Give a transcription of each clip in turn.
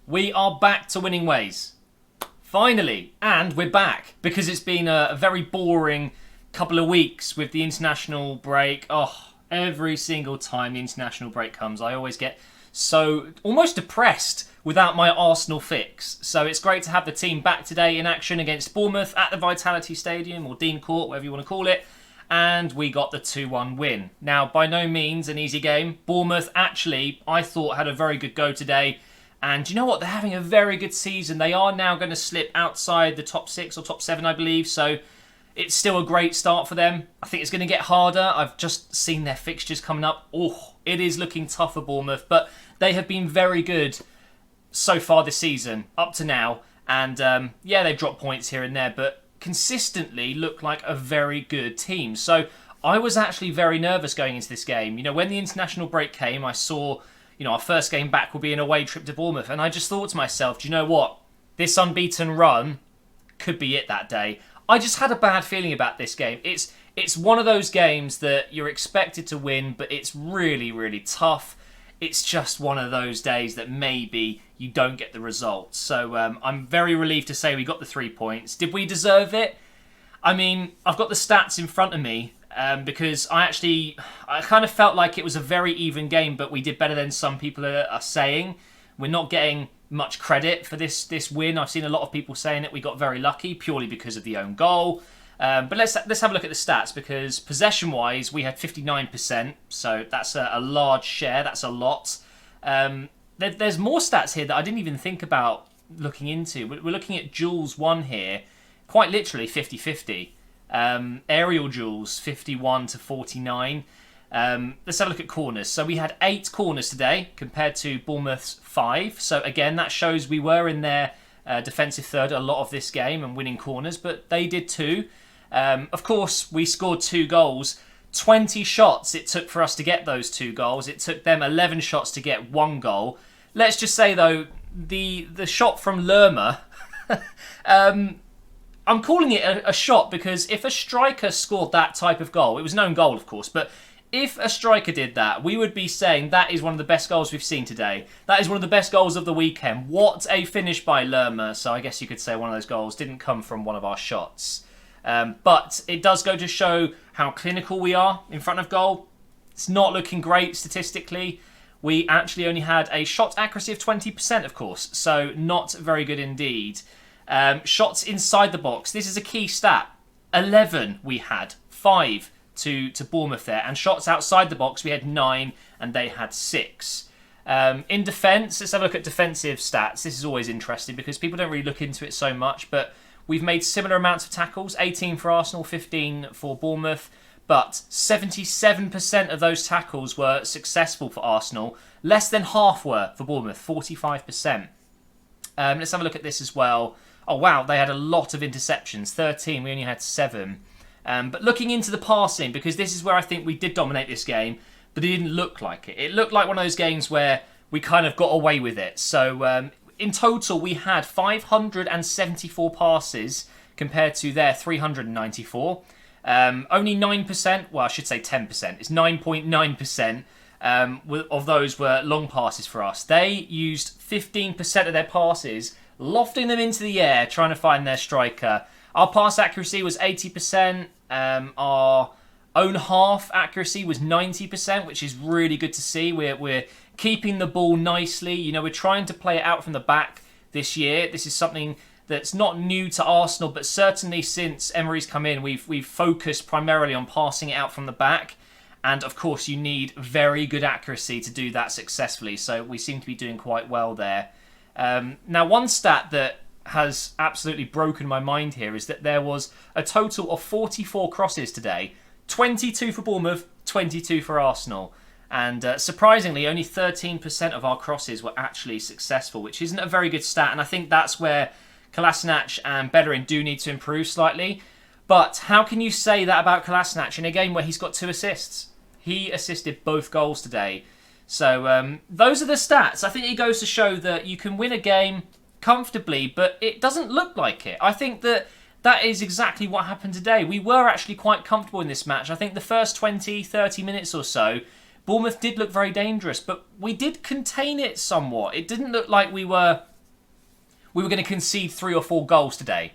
We are back to winning ways. Finally. And we're back. Because it's been a very boring couple of weeks with the international break. Oh, every single time the international break comes, I always get so almost depressed without my Arsenal fix. So it's great to have the team back today in action against Bournemouth at the Vitality Stadium, or Dean Court, whatever you want to call it. And we got the 2-1 win. Now, by no means an easy game. Bournemouth actually, I thought, had a very good go today. And you know what? They're having a very good season. They are now going to slip outside the top 6 or top 7, I believe. So it's still a great start for them. I think it's going to get harder. I've just seen their fixtures coming up. Oh, it is looking tough for Bournemouth. But they have been very good so far this season, up to now. And yeah, they've dropped points here and there, but consistently look like a very good team. So I was actually very nervous going into this game. You know, when the international break came, I saw, you know, our first game back will be an away trip to Bournemouth. And I just thought to myself, do you know what? This unbeaten run could be it that day. I just had a bad feeling about this game. It's one of those games that you're expected to win, but it's really, really tough. It's just one of those days that maybe you don't get the results. So I'm very relieved to say we got the 3 points. Did we deserve it? I mean, I've got the stats in front of me because I kind of felt like it was a very even game, but we did better than some people are saying. We're not getting much credit for this win. I've seen a lot of people saying that we got very lucky purely because of the own goal. But let's have a look at the stats, because possession-wise, we had 59%, so that's a large share. That's a lot. There's more stats here that I didn't even think about looking into. We're looking at duels won here, quite literally 50-50. Aerial duels, 51 to 49. Let's have a look at corners. So we had 8 corners today compared to Bournemouth's 5. So again, that shows we were in their defensive third a lot of this game and winning corners, but they did too. Of course, we scored 2 goals. 20 shots it took for us to get those 2 goals. It took them 11 shots to get 1 goal. Let's just say, though, the shot from Lerma, I'm calling it a shot because if a striker scored that type of goal, it was an own goal, of course, but if a striker did that, we would be saying that is one of the best goals we've seen today. That is one of the best goals of the weekend. What a finish by Lerma. So I guess you could say one of those goals didn't come from one of our shots. But it does go to show how clinical we are in front of goal. It's not looking great statistically. We actually only had a shot accuracy of 20%, of course. So not very good indeed. Shots inside the box. This is a key stat. 11 we had. 5 to Bournemouth there. And shots outside the box, we had 9 and they had 6. In defence, let's have a look at defensive stats. This is always interesting because people don't really look into it so much, but we've made similar amounts of tackles, 18 for Arsenal, 15 for Bournemouth, but 77% of those tackles were successful for Arsenal. Less than half were for Bournemouth, 45%. Let's have a look at this as well. Oh wow, they had a lot of interceptions, 13, we only had 7. But looking into the passing, because this is where I think we did dominate this game, but it didn't look like it. It looked like one of those games where we kind of got away with it. So in total, we had 574 passes compared to their 394. Only 9%, well, I should say 10%. It's 9.9% of those were long passes for us. They used 15% of their passes, lofting them into the air, trying to find their striker. Our pass accuracy was 80%. Our own half accuracy was 90%, which is really good to see. We're keeping the ball nicely. You know, we're trying to play it out from the back this year. This is something that's not new to Arsenal, but certainly since Emery's come in, we've focused primarily on passing it out from the back. And of course, you need very good accuracy to do that successfully. So we seem to be doing quite well there. Now, one stat that has absolutely broken my mind here is that there was a total of 44 crosses today. 22 for Bournemouth, 22 for Arsenal. And surprisingly, only 13% of our crosses were actually successful, which isn't a very good stat. And I think that's where Kolasinac and Bellerin do need to improve slightly. But how can you say that about Kolasinac in a game where he's got 2 assists? He assisted both goals today. So those are the stats. I think it goes to show that you can win a game comfortably, but it doesn't look like it. I think that is exactly what happened today. We were actually quite comfortable in this match. I think the first 20, 30 minutes or so, Bournemouth did look very dangerous, but we did contain it somewhat. It didn't look like we were we were going to concede 3 or 4 goals today.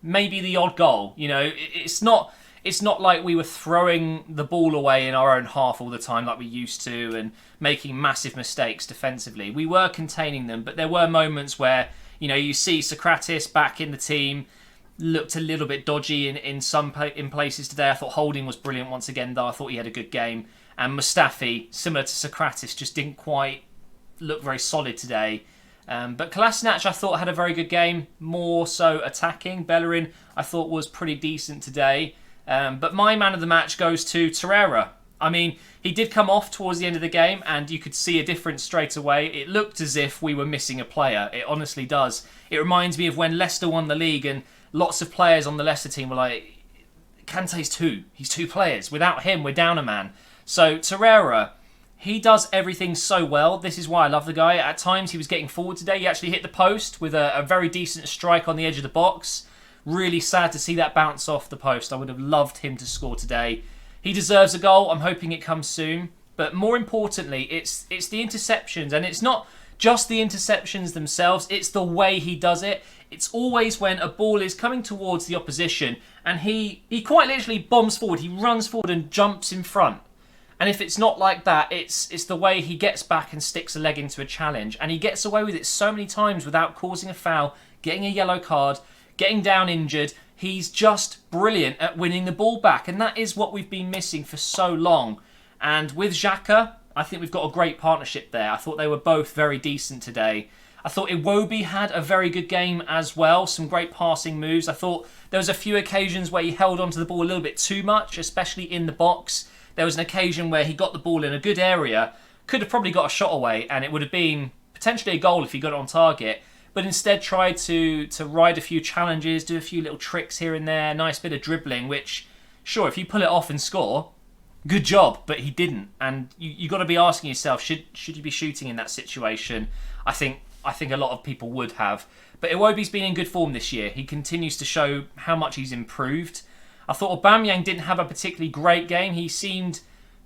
Maybe the odd goal. It's not like we were throwing the ball away in our own half all the time like we used to and making massive mistakes defensively. We were containing them, but there were moments where, you see Socrates back in the team, looked a little bit dodgy in places today. I thought Holding was brilliant once again, though. I thought he had a good game. And Mustafi, similar to Socrates, just didn't quite look very solid today. But Kolasinac, I thought, had a very good game, more so attacking. Bellerin, I thought, was pretty decent today. But my man of the match goes to Torreira. I mean, he did come off towards the end of the game, and you could see a difference straight away. It looked as if we were missing a player. It honestly does. It reminds me of when Leicester won the league, and lots of players on the Leicester team were like, Kante's 2. He's 2 players. Without him, we're down a man. So Torreira, he does everything so well. This is why I love the guy. At times, he was getting forward today. He actually hit the post with a very decent strike on the edge of the box. Really sad to see that bounce off the post. I would have loved him to score today. He deserves a goal. I'm hoping it comes soon. But more importantly, it's the interceptions. And it's not just the interceptions themselves. It's the way he does it. It's always when a ball is coming towards the opposition and he quite literally bombs forward. He runs forward and jumps in front. And if it's not like that, it's the way he gets back and sticks a leg into a challenge. And he gets away with it so many times without causing a foul, getting a yellow card, getting down injured. He's just brilliant at winning the ball back. And that is what we've been missing for so long. And with Xhaka, I think we've got a great partnership there. I thought they were both very decent today. I thought Iwobi had a very good game as well. Some great passing moves. I thought there was a few occasions where he held onto the ball a little bit too much, especially in the box. There was an occasion where he got the ball in a good area, could have probably got a shot away, and it would have been potentially a goal if he got it on target, but instead tried to ride a few challenges, do a few little tricks here and there, nice bit of dribbling, which, sure, if you pull it off and score, good job, but he didn't. And you got to be asking yourself, should you be shooting in that situation? I think a lot of people would have. But Iwobi's been in good form this year. He continues to show how much he's improved. I thought Aubameyang didn't have a particularly great game. He seemed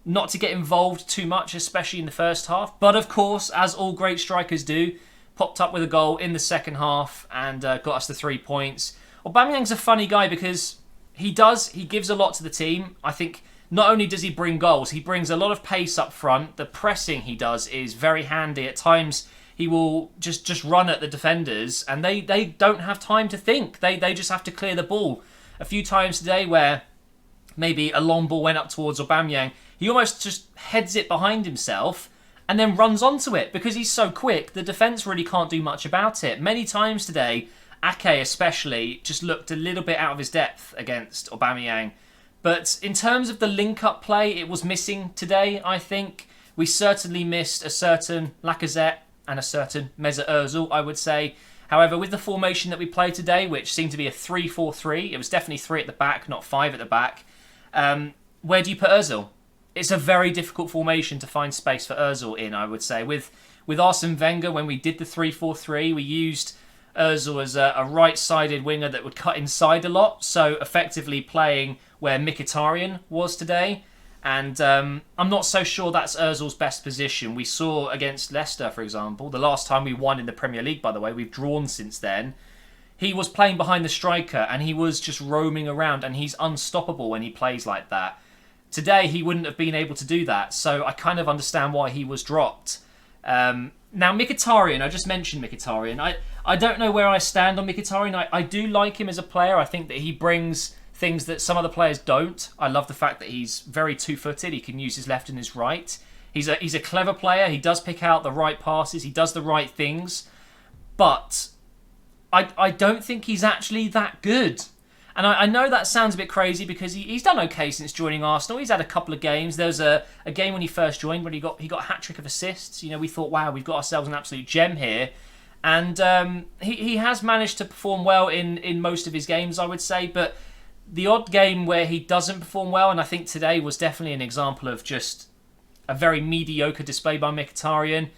not to get involved too much, especially in the first half. But of course, as all great strikers do, popped up with a goal in the second half and got us the 3 points. Aubameyang's a funny guy because he gives a lot to the team. I think not only does he bring goals, he brings a lot of pace up front. The pressing he does is very handy. At times, he will just run at the defenders and they don't have time to think. They just have to clear the ball. A few times today where maybe a long ball went up towards Aubameyang, he almost just heads it behind himself and then runs onto it because he's so quick. The defence really can't do much about it. Many times today, Ake especially just looked a little bit out of his depth against Aubameyang. But in terms of the link-up play, it was missing today, I think. We certainly missed a certain Lacazette and a certain Mesut Ozil, I would say. However, with the formation that we played today, which seemed to be a 3-4-3, it was definitely 3 at the back, not 5 at the back. Where do you put Ozil? It's a very difficult formation to find space for Ozil in, I would say. With Arsene Wenger, when we did the 3-4-3, we used Ozil as a right-sided winger that would cut inside a lot, so effectively playing where Mkhitaryan was today. And I'm not so sure that's Ozil's best position. We saw against Leicester, for example, the last time we won in the Premier League, by the way, we've drawn since then. He was playing behind the striker and he was just roaming around and he's unstoppable when he plays like that. Today, he wouldn't have been able to do that, so I kind of understand why he was dropped. Now, Mkhitaryan, I just mentioned Mkhitaryan. I don't know where I stand on Mkhitaryan. I do like him as a player. I think that he brings things that some other players don't. I love the fact that he's very two-footed. He can use his left and his right. He's a clever player. He does pick out the right passes. He does the right things. But I don't think he's actually that good. And I know that sounds a bit crazy because he's done okay since joining Arsenal. He's had a couple of games. There was a game when he first joined when he got a hat-trick of assists. You know, we thought, wow, we've got ourselves an absolute gem here. And he has managed to perform well in most of his games, I would say. But the odd game where he doesn't perform well, and I think today was definitely an example of just a very mediocre display by Mkhitaryan.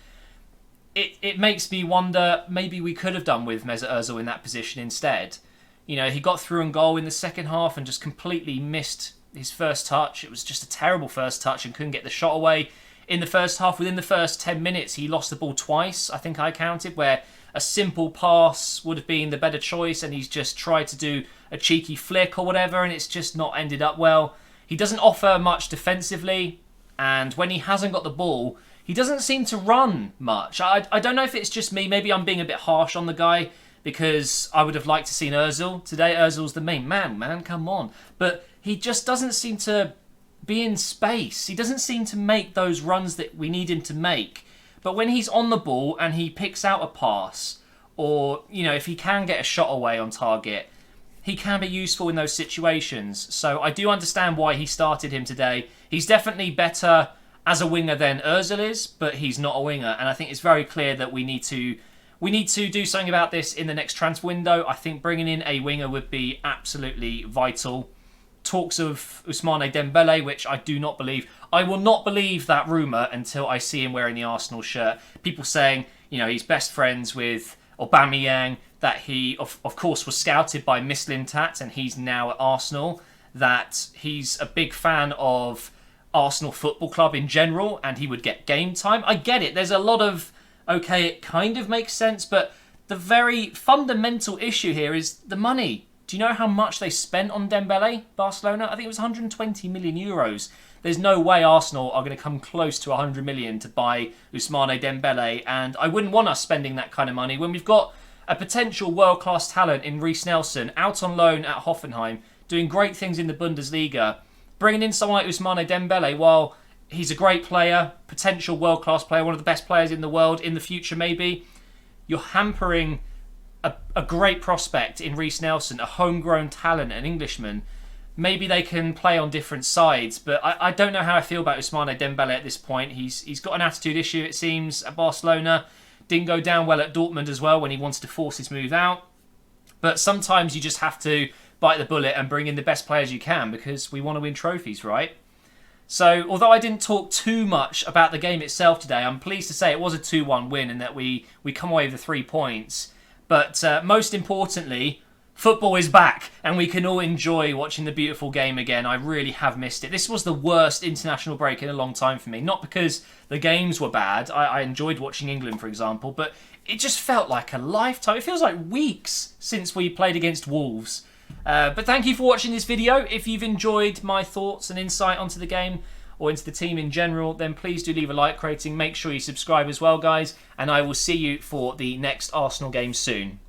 It makes me wonder, maybe we could have done with Mesut Ozil in that position instead. You know, he got through and goal in the second half and just completely missed his first touch. It was just a terrible first touch and couldn't get the shot away. In the first half, within the first 10 minutes, he lost the ball twice, I think I counted, where a simple pass would have been the better choice, and he's just tried to do a cheeky flick or whatever, and it's just not ended up well. He doesn't offer much defensively, and when he hasn't got the ball, he doesn't seem to run much. I don't know if it's just me. Maybe I'm being a bit harsh on the guy, because I would have liked to seen Ozil today. Ozil's the main man, come on. But he just doesn't seem to be in space. He doesn't seem to make those runs that we need him to make. But when he's on the ball and he picks out a pass, or, you know, if he can get a shot away on target, he can be useful in those situations. So I do understand why he started him today. He's definitely better as a winger than Ozil is, but he's not a winger. And I think it's very clear that we need to do something about this in the next transfer window. I think bringing in a winger would be absolutely vital. Talks of Ousmane Dembele, which I do not believe. I will not believe that rumour until I see him wearing the Arsenal shirt. People saying, you know, he's best friends with Aubameyang, that he, of course, was scouted by Mislintat and he's now at Arsenal, that he's a big fan of Arsenal Football Club in general and he would get game time. I get it. There's a lot of, okay, it kind of makes sense, but the very fundamental issue here is the money. Do you know how much they spent on Dembele, Barcelona? I think it was 120 million euros. There's no way Arsenal are going to come close to 100 million to buy Ousmane Dembele, and I wouldn't want us spending that kind of money when we've got a potential world-class talent in Reiss Nelson, out on loan at Hoffenheim, doing great things in the Bundesliga. Bringing in someone like Ousmane Dembele, while he's a great player, potential world-class player, one of the best players in the world in the future maybe, you're hampering a great prospect in Reiss Nelson, a homegrown talent, an Englishman. Maybe they can play on different sides, but I don't know how I feel about Ousmane Dembele at this point. He's got an attitude issue, it seems, at Barcelona. Didn't go down well at Dortmund as well when he wanted to force his move out. But sometimes you just have to bite the bullet and bring in the best players you can, because we want to win trophies, right? So, although I didn't talk too much about the game itself today, I'm pleased to say it was a 2-1 win and that we come away with the 3 points. But most importantly, football is back and we can all enjoy watching the beautiful game again. I really have missed it. This was the worst international break in a long time for me. Not because the games were bad. I enjoyed watching England, for example, but it just felt like a lifetime. It feels like weeks since we played against Wolves. But thank you for watching this video. If you've enjoyed my thoughts and insight onto the game or into the team in general, then please do leave a like rating. Make sure you subscribe as well, guys. And I will see you for the next Arsenal game soon.